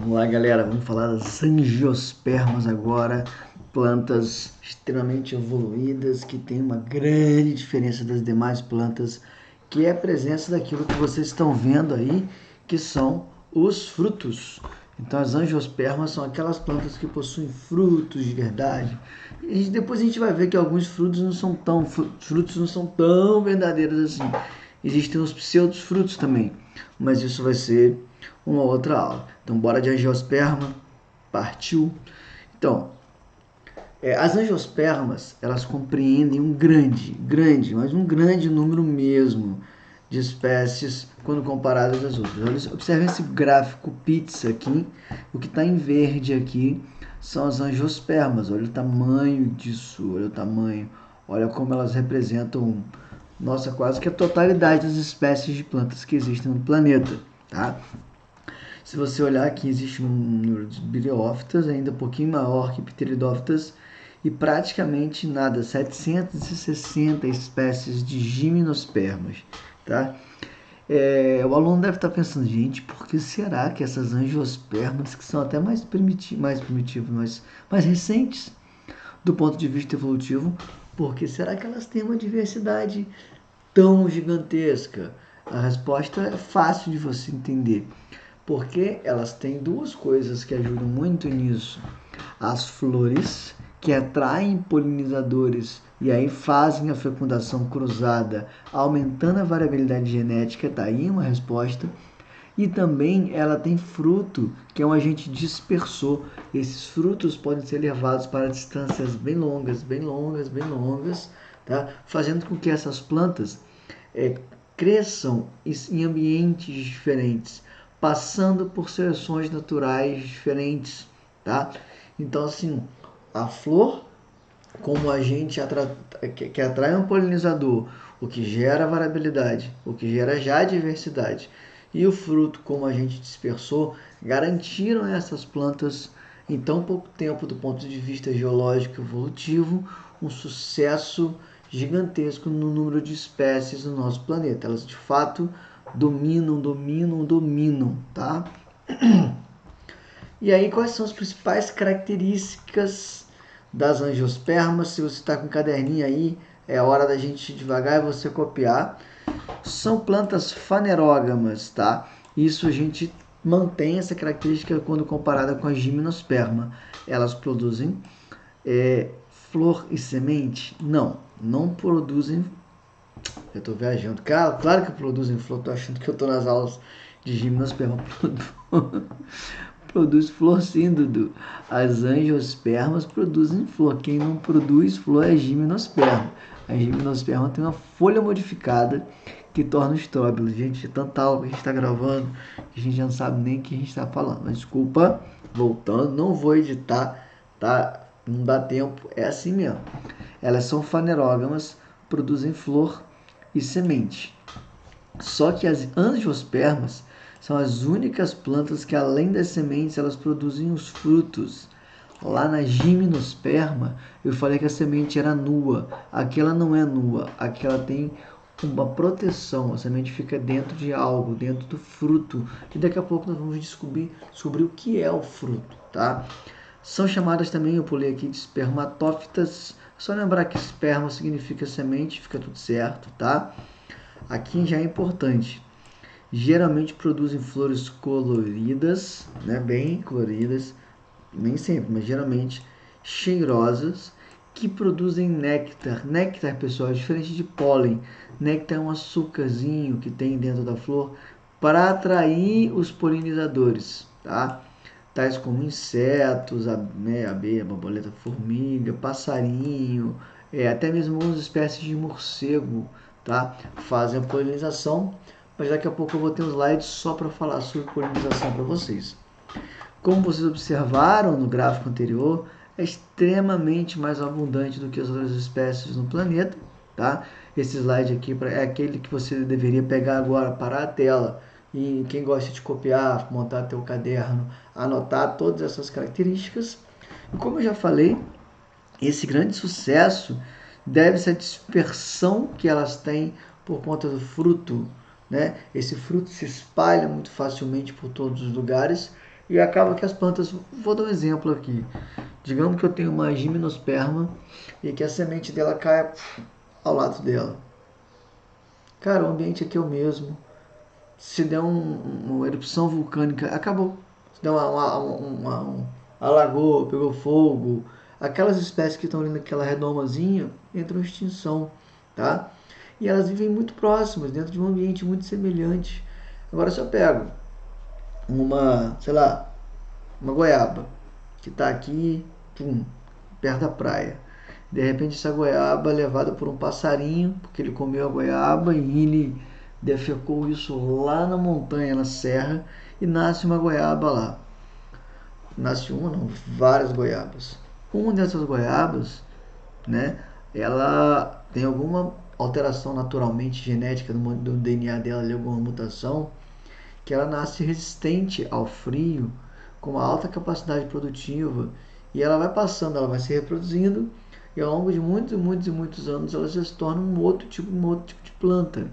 Vamos lá, galera, vamos falar das angiospermas agora, plantas extremamente evoluídas que têm uma grande diferença das demais plantas, que é a presença daquilo que vocês estão vendo aí, que são os frutos. Então as angiospermas são aquelas plantas que possuem frutos de verdade. E depois a gente vai ver que alguns frutos não são tão verdadeiros assim. Existem os pseudofrutos também, mas isso vai ser uma outra aula. Então, bora de angiosperma. Partiu. Então, as angiospermas, elas compreendem mas um grande número mesmo de espécies quando comparadas às outras. Observem esse gráfico pizza aqui. O que está em verde aqui são as angiospermas. Olha o tamanho disso, olha o tamanho. Olha como elas representam, nossa, quase que a totalidade das espécies de plantas que existem no planeta, tá? Se você olhar aqui, existe um número de biriófitas ainda um pouquinho maior que pteridófitas e praticamente nada, 760 espécies de gimnospermas, tá? O aluno deve estar pensando, gente, por que será que essas angiospermas, que são até mais primitivas, mais recentes do ponto de vista evolutivo, por que será que elas têm uma diversidade tão gigantesca? A resposta é fácil de você entender. Porque elas têm duas coisas que ajudam muito nisso. As flores, que atraem polinizadores e aí fazem a fecundação cruzada, aumentando a variabilidade genética, tá aí uma resposta. E também ela tem fruto, que é um agente dispersor. Esses frutos podem ser levados para distâncias bem longas, tá? Fazendo com que essas plantas cresçam em ambientes diferentes, passando por seleções naturais diferentes, tá? Então, assim, a flor como agente que atrai um polinizador, o que gera variabilidade, o que gera já diversidade, e o fruto como agente dispersor, garantiram a essas plantas, em tão pouco tempo, do ponto de vista geológico e evolutivo, um sucesso gigantesco no número de espécies no nosso planeta. Elas, de fato, dominam, tá? E aí, quais são as principais características das angiospermas? Se você está com um caderninho aí, é hora da gente ir devagar e você copiar. São plantas fanerógamas, tá? Isso a gente mantém essa característica quando comparada com a gimnosperma. Elas produzem flor e semente? Não produzem. Eu estou viajando. Claro que produzem flor. Estou achando que eu estou nas aulas de gimnosperma. Produz flor sim, Dudu. As angiospermas produzem flor. Quem não produz flor é a gimnosperma. A gimnosperma tem uma folha modificada que torna o estróbilo. Gente, tanta aula que a gente está gravando que a gente já não sabe nem o que a gente está falando. Mas desculpa, voltando, não vou editar, tá? Não dá tempo, é assim mesmo. Elas são fanerógamas, produzem flor e semente. Só que as angiospermas são as únicas plantas que, além das sementes, elas produzem os frutos. Lá na gimnosperma, eu falei que a semente era nua. Aqui ela não é nua. Aqui ela tem uma proteção. A semente fica dentro de algo, dentro do fruto. E daqui a pouco nós vamos descobrir o que é o fruto, tá? São chamadas também, eu pulei aqui, de espermatófitas. Só lembrar que esperma significa semente, fica tudo certo, tá? Aqui já é importante. Geralmente produzem flores coloridas, né? Bem coloridas, nem sempre, mas geralmente cheirosas, que produzem néctar. Néctar, pessoal, é diferente de pólen. Néctar é um açúcarzinho que tem dentro da flor para atrair os polinizadores, tá? Tais como insetos, abelha, borboleta, formiga, passarinho, até mesmo algumas espécies de morcego, tá? Fazem a polinização, mas daqui a pouco eu vou ter um slide só para falar sobre polinização para vocês. Como vocês observaram no gráfico anterior, é extremamente mais abundante do que as outras espécies no planeta, tá? Esse slide aqui é aquele que você deveria pegar agora, parar a tela, e quem gosta de copiar, montar teu caderno, anotar todas essas características. E como eu já falei, esse grande sucesso deve-se à dispersão que elas têm por conta do fruto, né? Esse fruto se espalha muito facilmente por todos os lugares E acaba que as plantas, vou dar um exemplo aqui. Digamos que eu tenho uma gimnosperma e que a semente dela cai ao lado dela. Cara, o ambiente aqui é o mesmo. Se der uma erupção vulcânica, acabou. Se der alagou, pegou fogo, aquelas espécies que estão ali naquela redomazinha entram em extinção, tá? E elas vivem muito próximas, dentro de um ambiente muito semelhante. Agora, se eu pego sei lá, uma goiaba, que está aqui, pum, perto da praia. De repente essa goiaba é levada por um passarinho, porque ele comeu a goiaba e ele defecou isso lá na montanha, na serra, e nasce uma goiaba lá. Nasce uma, não, várias goiabas. Uma dessas goiabas, né, ela tem alguma alteração naturalmente genética do DNA dela, alguma mutação, que ela nasce resistente ao frio, com uma alta capacidade produtiva, e ela vai passando, ela vai se reproduzindo, e ao longo de muitos e muitos e muitos anos ela já se torna um outro tipo de planta.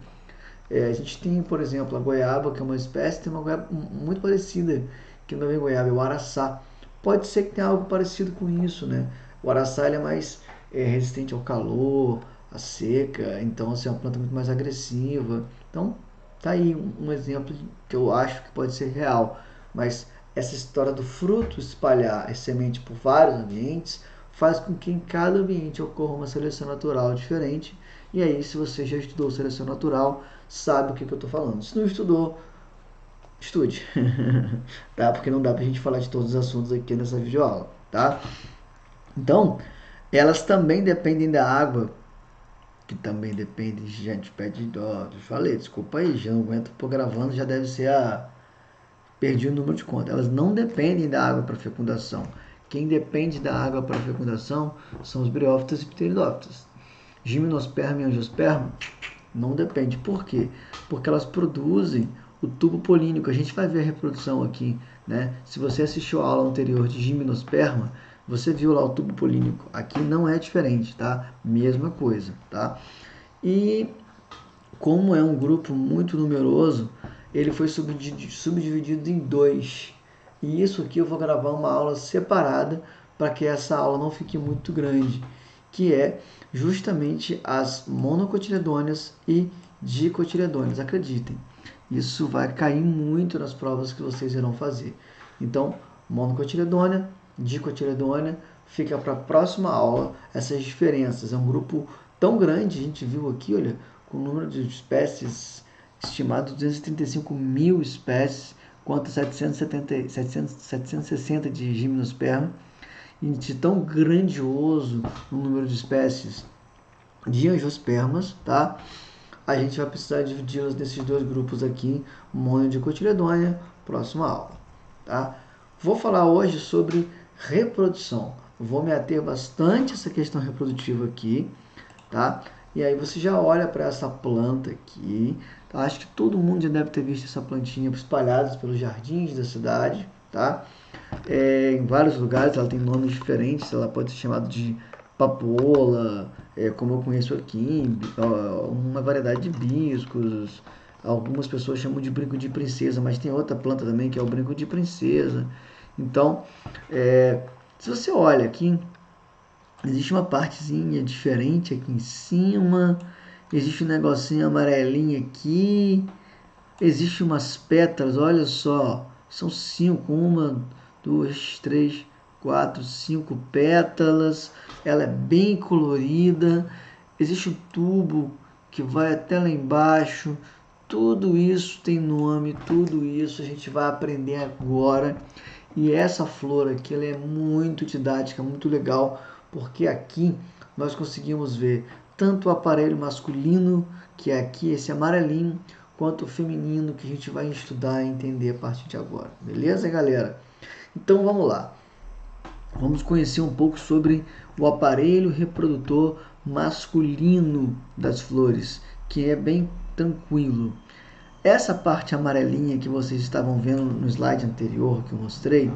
A gente tem, por exemplo, a goiaba, que é uma espécie, tem uma goiaba muito parecida, que não é goiaba, é o araçá. Pode ser que tenha algo parecido com isso, né? O araçá ele é mais resistente ao calor, à seca, então assim, é uma planta muito mais agressiva. Então, tá aí um exemplo que eu acho que pode ser real. Mas essa história do fruto espalhar a semente por vários ambientes faz com que em cada ambiente ocorra uma seleção natural diferente. E aí, se você já estudou seleção natural, sabe o que eu estou falando. Se não estudou, estude, tá? Porque não dá pra gente falar de todos os assuntos aqui nessa videoaula, tá? Então, elas também dependem da água, que também depende, gente, pede dó, eu falei, desculpa aí, já não aguento pôr gravando, já deve ser perdi o número de conta. Elas não dependem da água para fecundação. Quem depende da água para fecundação são os briófitas e pteridófitas. Gimnosperma e angiosperma não depende. Por quê? Porque elas produzem o tubo polínico. A gente vai ver a reprodução aqui, né? Se você assistiu a aula anterior de gimnosperma, você viu lá o tubo polínico. Aqui não é diferente, tá? Mesma coisa, tá? E como é um grupo muito numeroso, ele foi subdividido em dois. E isso aqui eu vou gravar uma aula separada para que essa aula não fique muito grande, que é justamente as monocotiledôneas e dicotiledôneas. Acreditem, isso vai cair muito nas provas que vocês irão fazer. Então, monocotiledônea, dicotiledônea, fica para a próxima aula essas diferenças. É um grupo tão grande, a gente viu aqui, olha, com o número de espécies estimado de 235 mil espécies, quanto 760 de gimnosperma, e de tão grandioso o número de espécies de angiospermas, tá? A gente vai precisar dividi-las nesses dois grupos aqui, monodicotiledônea, próxima aula, tá? Vou falar hoje sobre reprodução. Vou me ater bastante a essa questão reprodutiva aqui, tá? E aí você já olha para essa planta aqui, tá? Acho que todo mundo já deve ter visto essa plantinha espalhada pelos jardins da cidade, tá? Em vários lugares ela tem nomes diferentes, ela pode ser chamada de papoula, como eu conheço aqui, uma variedade de hibiscos, algumas pessoas chamam de brinco de princesa, mas tem outra planta também que é o brinco de princesa. Então, se você olha aqui, existe uma partezinha diferente aqui em cima, existe um negocinho amarelinho aqui, existe umas pétalas, olha só, são 5, 1, 2, 3, 4, 5 pétalas, ela é bem colorida, existe um tubo que vai até lá embaixo, tudo isso tem nome, tudo isso a gente vai aprender agora. E essa flor aqui ela é muito didática, muito legal, porque aqui nós conseguimos ver tanto o aparelho masculino, que é aqui esse amarelinho, quanto o feminino, que a gente vai estudar e entender a partir de agora. Beleza, galera? Então vamos lá. Vamos conhecer um pouco sobre o aparelho reprodutor masculino das flores, que é bem tranquilo. Essa parte amarelinha que vocês estavam vendo no slide anterior que eu mostrei,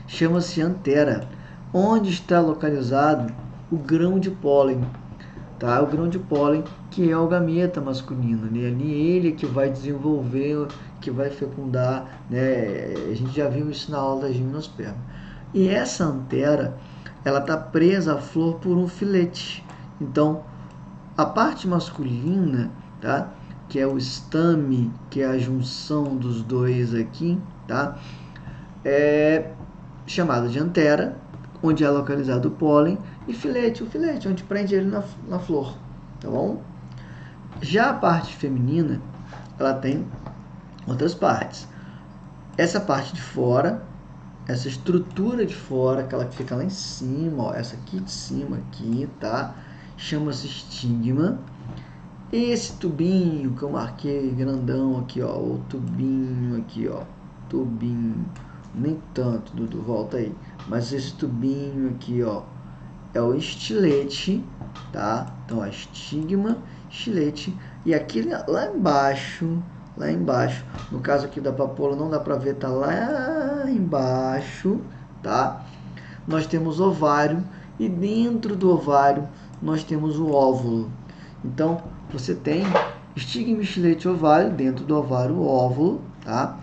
chama-se antera, onde está localizado o grão de pólen, tá? O grão de pólen que é o gameta masculino, né? Ali ele que vai desenvolver, que vai fecundar, né? A gente já viu isso na aula da gimnosperma. E essa antera, ela está presa à flor por um filete. Então, a parte masculina, tá? Que é o estame, que é a junção dos dois aqui, tá? É chamada de antera, onde é localizado o pólen, e filete, o filete, onde prende ele na flor, tá bom? Já a parte feminina, ela tem outras partes. Essa parte de fora, essa estrutura de fora, aquela que fica lá em cima, ó, essa aqui de cima, aqui, tá? Chama-se estigma. Esse tubinho que eu marquei grandão aqui, ó, o tubinho aqui, ó, tubinho, nem tanto, Dudu, volta aí, mas esse tubinho aqui, ó, é o estilete, tá? Então, a estigma, estilete, e aqui lá embaixo, no caso aqui da papoula não dá pra ver, tá lá embaixo, tá? Nós temos ovário, e dentro do ovário nós temos o óvulo. Então, você tem estigma, estilete, ovário, dentro do ovário o óvulo, tá?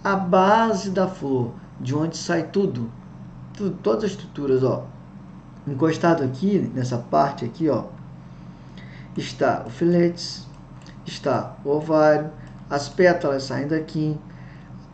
A base da flor, de onde sai tudo, todas as estruturas, ó, encostado aqui, nessa parte aqui, ó, está o filete, está o ovário, as pétalas saem daqui.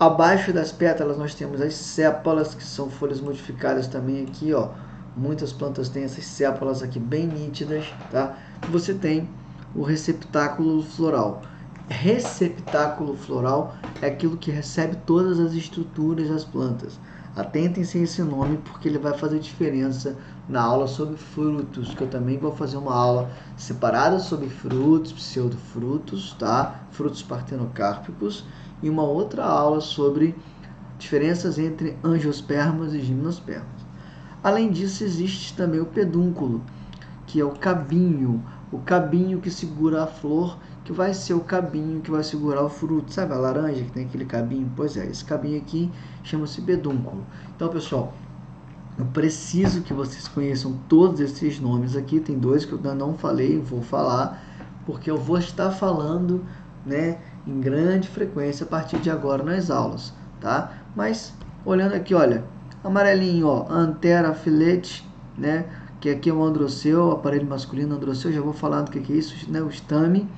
Abaixo das pétalas nós temos as sépalas, que são folhas modificadas também aqui, ó. Muitas plantas têm essas sépalas aqui bem nítidas, tá? Você tem o receptáculo floral. Receptáculo floral é aquilo que recebe todas as estruturas das plantas. Atentem-se a esse nome porque ele vai fazer diferença na aula sobre frutos, que eu também vou fazer uma aula separada sobre frutos, pseudofrutos, tá? Frutos partenocárpicos, e uma outra aula sobre diferenças entre angiospermas e gimnospermas. Além disso, existe também o pedúnculo, que é o cabinho que segura a flor, que vai ser o cabinho que vai segurar o fruto. Sabe a laranja que tem aquele cabinho? Pois é, esse cabinho aqui chama-se pedúnculo. Então, pessoal, eu preciso que vocês conheçam todos esses nomes aqui. Tem dois que eu ainda não falei, vou falar, porque eu vou estar falando, né, em grande frequência a partir de agora nas aulas, tá? Mas, olhando aqui, olha, amarelinho, ó, antera, filete, né, que aqui é o androceu, aparelho masculino androceu, já vou falar do que é isso, né, o estame.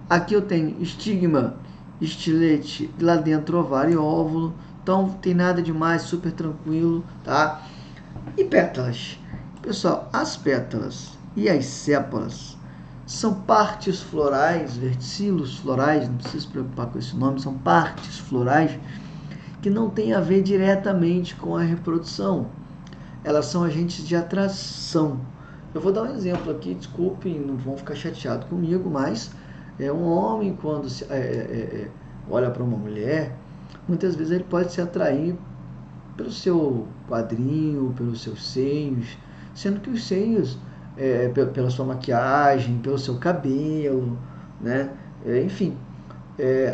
Aqui eu tenho estigma, estilete, lá dentro ovário e óvulo, então não tem nada demais, super tranquilo, tá? E pétalas. Pessoal, as pétalas e as sépalas são partes florais, verticilos florais, não precisa se preocupar com esse nome, são partes florais que não têm a ver diretamente com a reprodução. Elas são agentes de atração. Eu vou dar um exemplo aqui, desculpem, não vão ficar chateados comigo, mas um homem, quando olha para uma mulher, muitas vezes ele pode se atrair pelo seu quadrinho, pelos seus seios, sendo que os seios, pela sua maquiagem, pelo seu cabelo, né? Enfim,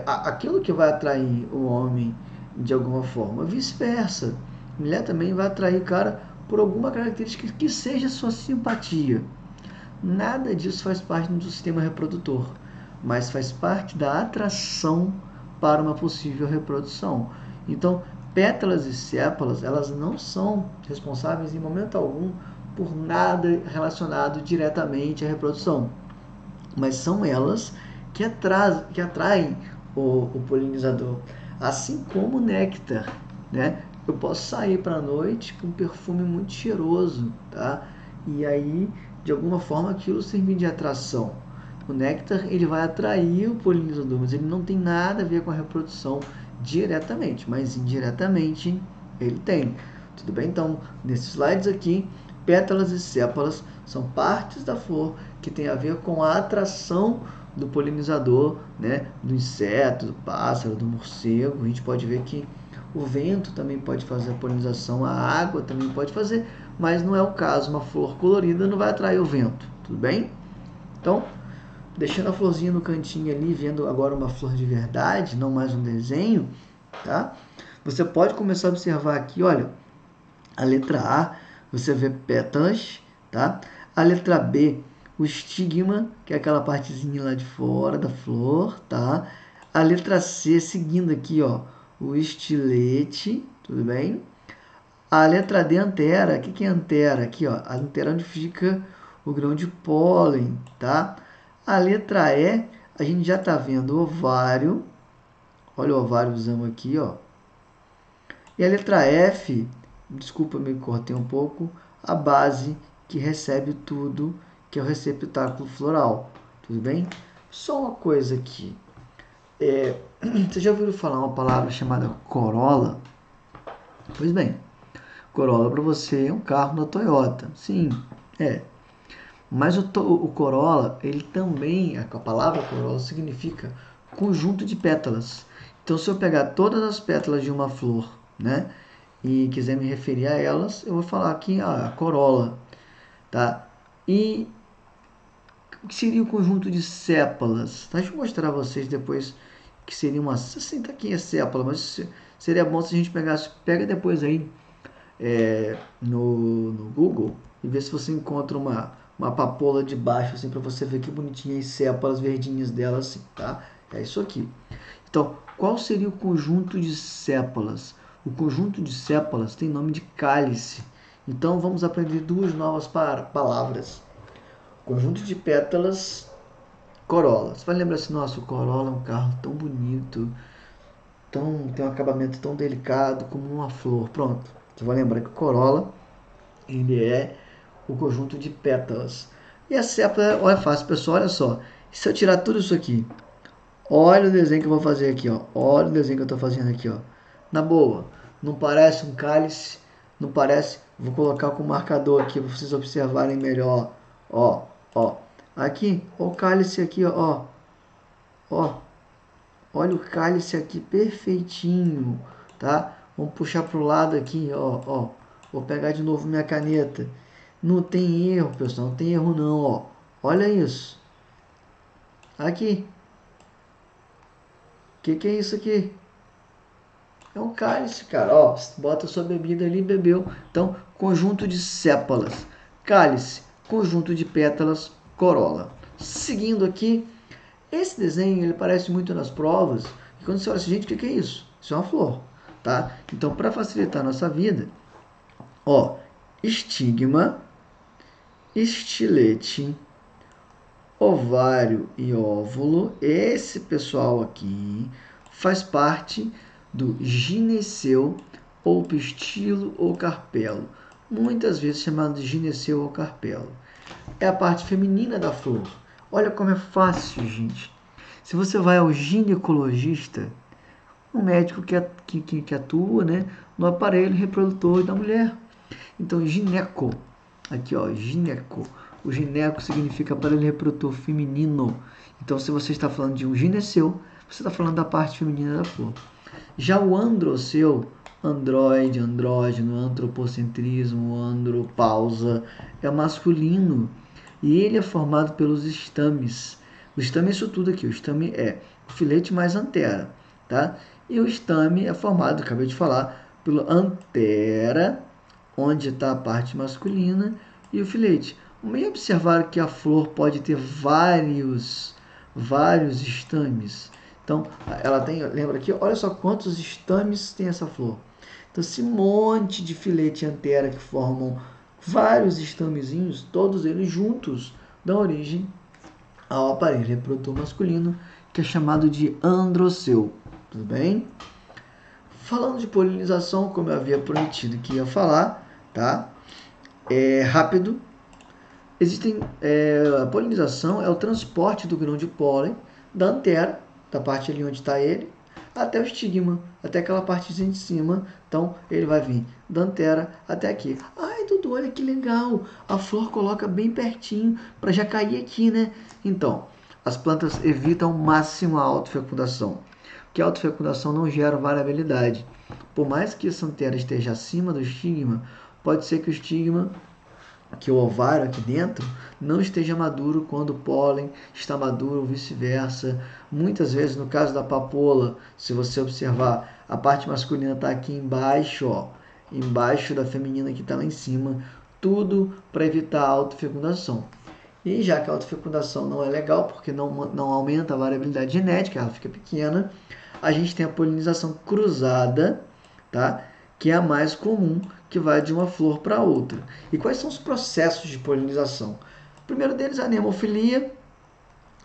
aquilo que vai atrair o homem de alguma forma, vice-versa. A mulher também vai atrair o cara por alguma característica que seja sua simpatia. Nada disso faz parte do sistema reprodutor, mas faz parte da atração para uma possível reprodução. Então, pétalas e sépalas, elas não são responsáveis em momento algum por nada relacionado diretamente à reprodução, mas são elas que atraem o polinizador, assim como o néctar, né? Eu posso sair para a noite com um perfume muito cheiroso, tá? E aí, de alguma forma, aquilo serve de atração. O néctar, ele vai atrair o polinizador, mas ele não tem nada a ver com a reprodução diretamente, mas indiretamente ele tem. Tudo bem? Então, nesses slides aqui, pétalas e sépalas são partes da flor que tem a ver com a atração do polinizador, né? Do inseto, do pássaro, do morcego. A gente pode ver que o vento também pode fazer a polinização, a água também pode fazer, mas não é o caso. Uma flor colorida não vai atrair o vento, tudo bem? Então, deixando a florzinha no cantinho ali, vendo agora uma flor de verdade, não mais um desenho, tá? Você pode começar a observar aqui, olha, a letra A, você vê pétalas, tá? A letra B, o estigma, que é aquela partezinha lá de fora da flor, tá? A letra C, seguindo aqui, ó, o estilete, tudo bem? A letra D, antera. O que é antera? Aqui, ó, a antera onde fica o grão de pólen, tá? A letra E, a gente já tá vendo o ovário. Olha o ováriozão aqui, ó. E a letra F, desculpa, me cortei um pouco, a base que recebe tudo, que é o receptáculo floral, tudo bem? Só uma coisa aqui. Você já ouviu falar uma palavra chamada corola? Pois bem, Corolla para você é um carro da Toyota. Sim, é. Mas o Corolla, ele também, a palavra Corolla significa conjunto de pétalas. Então, se eu pegar todas as pétalas de uma flor, né, e quiser me referir a elas, eu vou falar aqui a corola, tá? E o que seria o conjunto de sépalas? Tá? Deixa eu mostrar a vocês depois que seria uma... Assim, tá aqui a sépala, mas seria bom se a gente pegasse... Pega depois aí no Google e ver se você encontra uma papoula de baixo, assim, para você ver que bonitinha as sépalas verdinhas dela, assim, tá? É isso aqui. Então, qual seria o conjunto de sépalas? O conjunto de sépalas tem nome de cálice. Então, vamos aprender duas novas palavras. Conjunto de pétalas, corolla. Você vai lembrar assim, nossa, o Corolla é um carro tão bonito, tem um acabamento tão delicado como uma flor. Pronto. Você vai lembrar que o Corolla, ele é o conjunto de pétalas. E a sépala, olha, fácil, pessoal, olha só. Se eu tirar tudo isso aqui, olha o desenho que eu vou fazer aqui, ó. Olha o desenho que eu estou fazendo aqui, ó. Na boa, não parece um cálice? Não parece? Vou colocar com marcador aqui para vocês observarem melhor. Ó, ó. Aqui, ó, o cálice aqui, ó. Ó. Olha o cálice aqui perfeitinho, tá? Vamos puxar para o lado aqui, ó, ó. Vou pegar de novo minha caneta. Não tem erro, pessoal, não tem erro não, ó. Olha isso. Aqui. Que é isso aqui? É um cálice, cara, ó. Bota a sua bebida ali e bebeu. Então, conjunto de sépalas. Cálice, conjunto de pétalas, corola. Seguindo aqui, esse desenho, ele aparece muito nas provas. E quando você olha assim, gente, o que é isso? Isso é uma flor, tá? Então, para facilitar a nossa vida, ó, estigma, estilete, ovário e óvulo. Esse pessoal aqui faz parte do gineceu, ou pistilo ou carpelo. Muitas vezes chamado de gineceu ou carpelo. É a parte feminina da flor. Olha como é fácil, gente. Se você vai ao ginecologista, um médico que atua, né, no aparelho reprodutor da mulher. Então, gineco. Aqui, ó, gineco. O gineco significa aparelho reprodutor feminino. Então, se você está falando de um gineceu, você está falando da parte feminina da flor. Já o androceu, androide, andrógeno, antropocentrismo, andropausa, é masculino. E ele é formado pelos estames. O estame é isso tudo aqui. O estame é o filete mais antera, tá? E o estame é formado, acabei de falar, pelo antera, onde está a parte masculina, e o filete. E observar que a flor pode ter vários estames. Então, ela tem, lembra aqui, olha só quantos estames tem essa flor. Então, esse monte de filete antera que formam vários estamezinhos, todos eles juntos, dão origem ao aparelho reprodutor masculino, que é chamado de androceu. Tudo bem? Falando de polinização, como eu havia prometido que ia falar, tá? É rápido. A polinização é o transporte do grão de pólen da antera, da parte ali onde está ele, até o estigma, até aquela partezinha de cima. Então, ele vai vir da antera até aqui. Ai, Dudu, olha que legal! A flor coloca bem pertinho para já cair aqui, né? Então, as plantas evitam ao máximo a autofecundação, porque a autofecundação não gera variabilidade. Por mais que essa antera esteja acima do estigma, pode ser que o estigma, que o ovário aqui dentro, não esteja maduro quando o pólen está maduro ou vice-versa. Muitas vezes, no caso da papoula, se você observar, a parte masculina está aqui embaixo, ó, embaixo da feminina que está lá em cima, tudo para evitar a autofecundação. E já que a autofecundação não é legal, porque não aumenta a variabilidade genética, ela fica pequena, a gente tem a polinização cruzada, tá? Que é a mais comum, que vai de uma flor para outra. E quais são os processos de polinização? O primeiro deles é a anemofilia.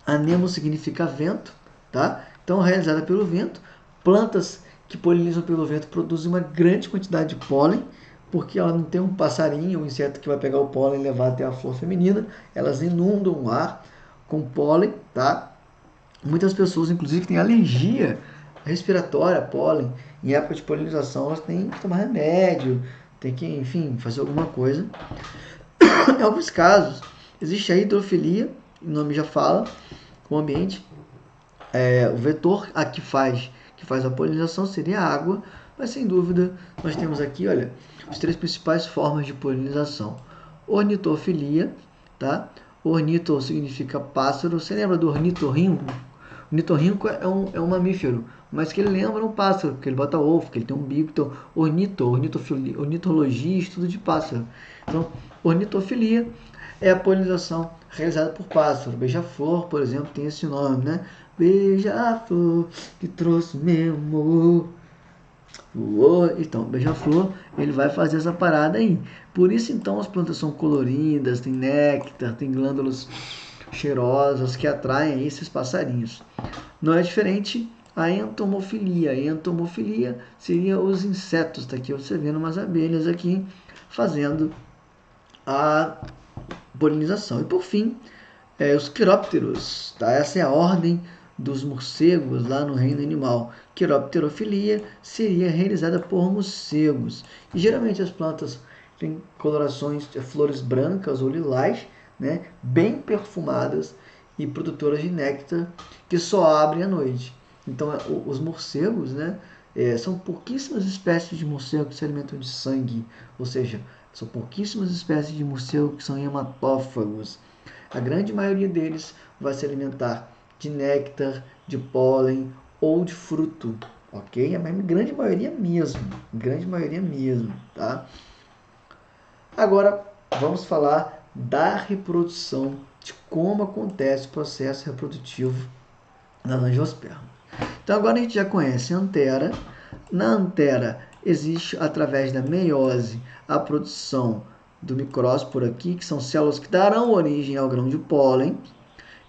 Anemo significa vento, tá? Então, realizada pelo vento. Plantas que polinizam pelo vento produzem uma grande quantidade de pólen, porque ela não tem um passarinho, um inseto que vai pegar o pólen e levar até a flor feminina. Elas inundam o ar com pólen, tá? Muitas pessoas, inclusive, têm alergia respiratória, pólen. Em época de polinização, elas têm que tomar remédio, tem que, enfim, fazer alguma coisa. Em alguns casos, existe a hidrofilia, o nome já fala, o ambiente, o vetor que faz a polinização seria a água, mas sem dúvida nós temos aqui, olha, as três principais formas de polinização. Ornitofilia, tá? Ornito significa pássaro. Você lembra do ornitorrinco? O ornitorrinco é um mamífero, mas que ele lembra um pássaro, porque ele bota ovo, porque ele tem um bico. Então, ornitofilia, ornitologia, estudo de pássaro. Então, ornitofilia é a polinização realizada por pássaro. Beija-flor, por exemplo, tem esse nome, né? Beija-flor que trouxe meu amor. Então, beija-flor, ele vai fazer essa parada aí. Por isso, então, as plantas são coloridas, tem néctar, tem glândulas cheirosas que atraem esses passarinhos. Não é diferente a entomofilia. A entomofilia seria os insetos. Tá aqui você vendo umas abelhas aqui fazendo a polinização. E por fim, os quirópteros. Tá? Essa é a ordem dos morcegos lá no reino animal. Quiropterofilia seria realizada por morcegos. E geralmente as plantas têm colorações de flores brancas ou lilás, né, bem perfumadas e produtoras de néctar que só abrem à noite. Então os morcegos, né, são pouquíssimas espécies de morcego que se alimentam de sangue, ou seja, são pouquíssimas espécies de morcego que são hematófagos. A grande maioria deles vai se alimentar de néctar, de pólen ou de fruto, ok? A grande maioria mesmo, tá? Agora vamos falar da reprodução, de como acontece o processo reprodutivo das angiospermas. Então agora a gente já conhece a antera. Na antera existe, através da meiose, a produção do micrósporo aqui, que são células que darão origem ao grão de pólen.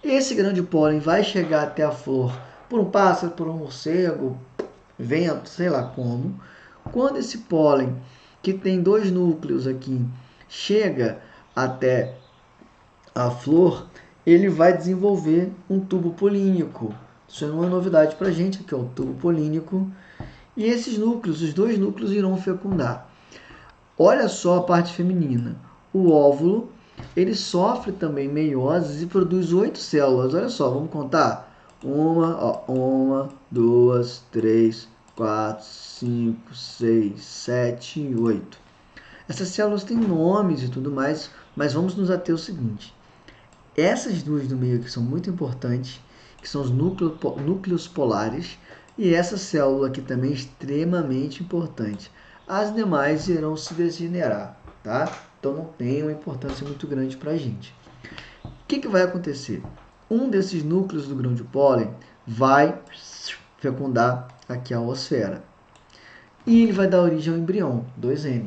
Esse grão de pólen vai chegar até a flor por um pássaro, por um morcego, vento, sei lá como. Quando esse pólen, que tem dois núcleos aqui, chega até a flor, ele vai desenvolver um tubo polínico. Isso não é novidade para a gente, aqui é o tubo polínico. E esses núcleos, os dois núcleos, irão fecundar. Olha só a parte feminina. O óvulo, ele sofre também meiose e produz 8 células. Olha só, vamos contar? 1, 2, 3, 4, 5, 6, 7, 8. Essas células têm nomes e tudo mais, mas vamos nos ater ao seguinte. Essas duas do meio que são muito importantes, que são os núcleos polares, e essa célula aqui também é extremamente importante. As demais irão se degenerar, tá? Então não tem uma importância muito grande para a gente. O que vai acontecer? Um desses núcleos do grão de pólen vai fecundar aqui a oosfera. E ele vai dar origem ao embrião, 2N.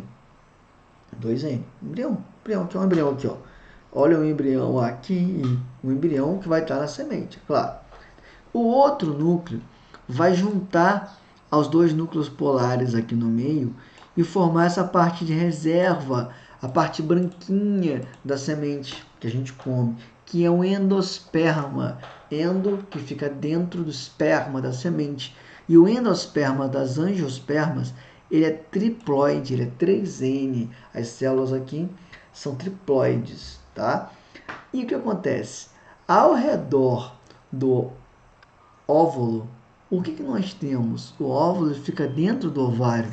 Embrião, que é um embrião aqui, ó. Olha o embrião aqui, o embrião que vai estar na semente, claro. O outro núcleo vai juntar aos dois núcleos polares aqui no meio e formar essa parte de reserva, a parte branquinha da semente que a gente come, que é um endosperma. Endo, que fica dentro do esperma da semente. E o endosperma das angiospermas, ele é triploide, ele é 3N. As células aqui são triploides, tá? E o que acontece? Ao redor do óvulo, o que nós temos? O óvulo fica dentro do ovário.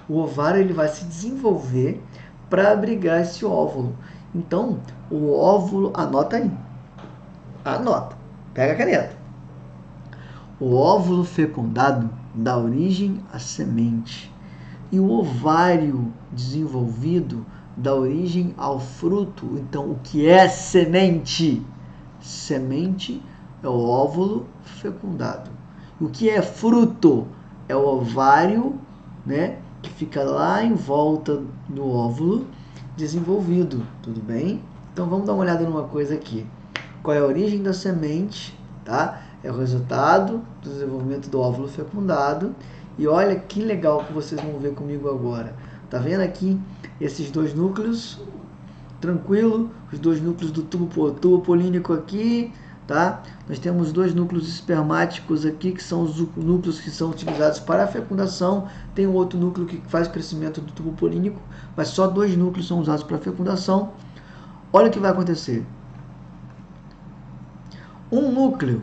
O ovário ele vai se desenvolver para abrigar esse óvulo. Então, o óvulo, anota aí. Anota. Pega a caneta. O óvulo fecundado dá origem à semente. E o ovário desenvolvido dá origem ao fruto. Então, o que é semente? Semente é o óvulo fecundado. O que é fruto? É o ovário, né, que fica lá em volta do óvulo desenvolvido. Tudo bem? Então, vamos dar uma olhada numa coisa aqui. Qual é a origem da semente? Tá? É o resultado do desenvolvimento do óvulo fecundado. E olha que legal que vocês vão ver comigo agora. Tá vendo aqui esses dois núcleos? Tranquilo? Os dois núcleos do tubo polínico aqui, tá? Nós temos dois núcleos espermáticos aqui, que são os núcleos que são utilizados para a fecundação. Tem um outro núcleo que faz o crescimento do tubo polínico, mas só dois núcleos são usados para a fecundação. Olha o que vai acontecer. Um núcleo,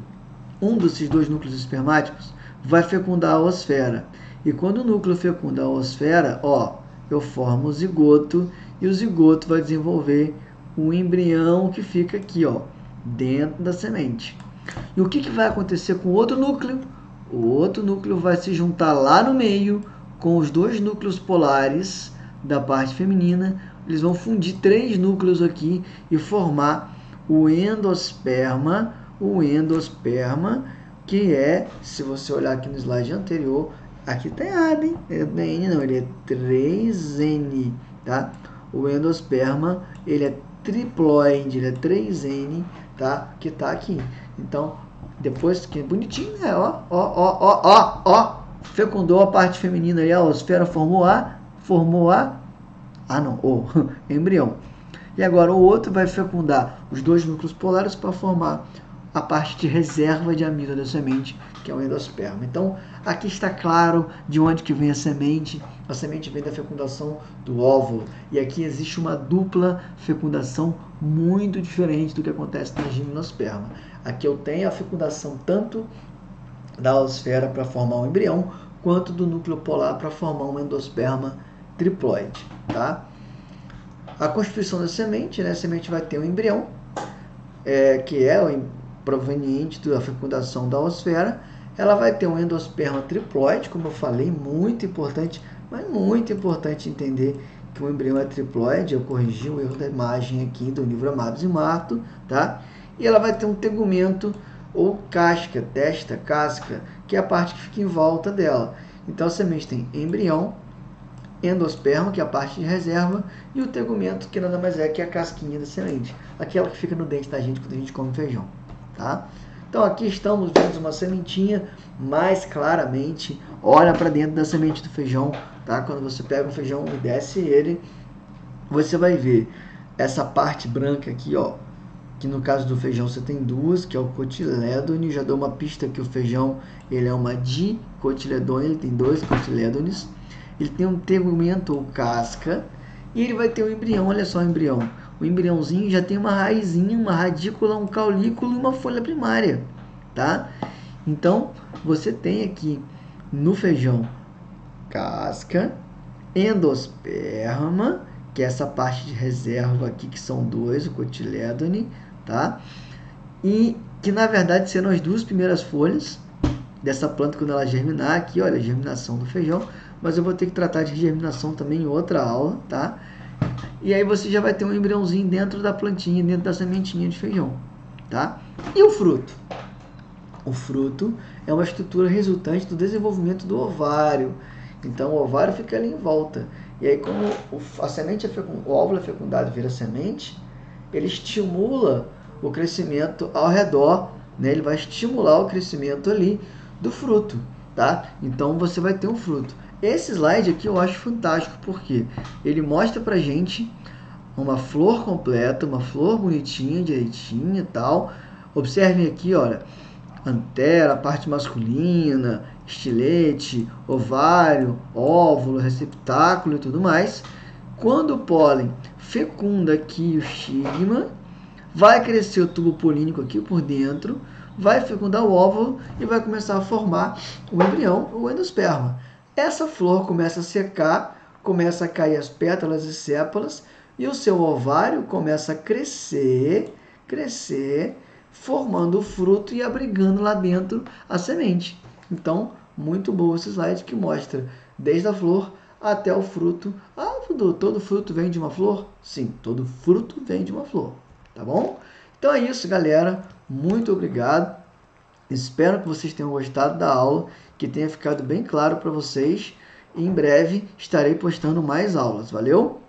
um desses dois núcleos espermáticos, vai fecundar a oosfera. E quando o núcleo fecunda a oosfera, ó, eu formo o zigoto, e o zigoto vai desenvolver um embrião que fica aqui, ó, dentro da semente. E o que vai acontecer com o outro núcleo? O outro núcleo vai se juntar lá no meio com os dois núcleos polares da parte feminina. Eles vão fundir três núcleos aqui e formar o endosperma. O endosperma, que é, se você olhar aqui no slide anterior, aqui tá errado, hein? Não é N não, ele é 3N, tá? O endosperma, ele é triploide, ele é 3N, tá? Que tá aqui. Então, depois, que bonitinho, né? Ó, fecundou a parte feminina ali, a oosfera formou o embrião. E agora o outro vai fecundar os dois núcleos polares para formar a parte de reserva de amido da semente, que é o endosperma. Então, aqui está claro de onde que vem a semente. A semente vem da fecundação do óvulo. E aqui existe uma dupla fecundação muito diferente do que acontece na gimnosperma. Aqui eu tenho a fecundação tanto da oosfera para formar um embrião, quanto do núcleo polar para formar um endosperma triploide. Tá? A constituição da semente, né? A semente vai ter um embrião, que é o proveniente da fecundação da oosfera. Ela vai ter um endosperma triploide, como eu falei, muito importante, mas muito importante entender que o embrião é triploide. Eu corrigi o erro da imagem aqui do livro Amados e Marto, tá? E ela vai ter um tegumento ou casca, testa, casca, que é a parte que fica em volta dela. Então a semente tem embrião, endosperma, que é a parte de reserva, e o tegumento, que nada mais é que a casquinha da semente, aquela que fica no dente da gente quando a gente come feijão. Tá? Então aqui estamos vendo uma sementinha mais claramente. Olha para dentro da semente do feijão, tá? Quando você pega o feijão e desce ele, você vai ver essa parte branca aqui, ó, que no caso do feijão você tem duas, que é o cotilédone. Já dou uma pista que o feijão, ele é uma dicotiledone, ele tem dois cotilédones. Ele tem um tegumento ou casca, e ele vai ter um embrião. Olha só o embrião. O embriãozinho já tem uma raizinha, uma radícula, um caulículo e uma folha primária, tá? Então, você tem aqui no feijão casca, endosperma, que é essa parte de reserva aqui, que são dois, o cotilédone, tá? E que, na verdade, serão as duas primeiras folhas dessa planta quando ela germinar. Aqui, olha, a germinação do feijão, mas eu vou ter que tratar de germinação também em outra aula, tá? E aí você já vai ter um embriãozinho dentro da plantinha, dentro da sementinha de feijão, tá? E o fruto? O fruto é uma estrutura resultante do desenvolvimento do ovário. Então o ovário fica ali em volta. E aí como a semente o óvulo é fecundado e vira semente, ele estimula o crescimento ao redor, né? Ele vai estimular o crescimento ali do fruto, tá? Então você vai ter um fruto. Esse slide aqui eu acho fantástico, porque ele mostra pra gente uma flor completa, uma flor bonitinha, direitinha e tal. Observem aqui, olha, antera, parte masculina, estilete, ovário, óvulo, receptáculo e tudo mais. Quando o pólen fecunda aqui o estigma, vai crescer o tubo polínico aqui por dentro, vai fecundar o óvulo e vai começar a formar o embrião, o endosperma. Essa flor começa a secar, começa a cair as pétalas e sépalas, e o seu ovário começa a crescer, formando o fruto e abrigando lá dentro a semente. Então, muito bom esse slide que mostra desde a flor até o fruto. Ah, Dudu, todo fruto vem de uma flor? Sim, todo fruto vem de uma flor, tá bom? Então é isso, galera. Muito obrigado. Espero que vocês tenham gostado da aula, que tenha ficado bem claro para vocês. E em breve estarei postando mais aulas. Valeu?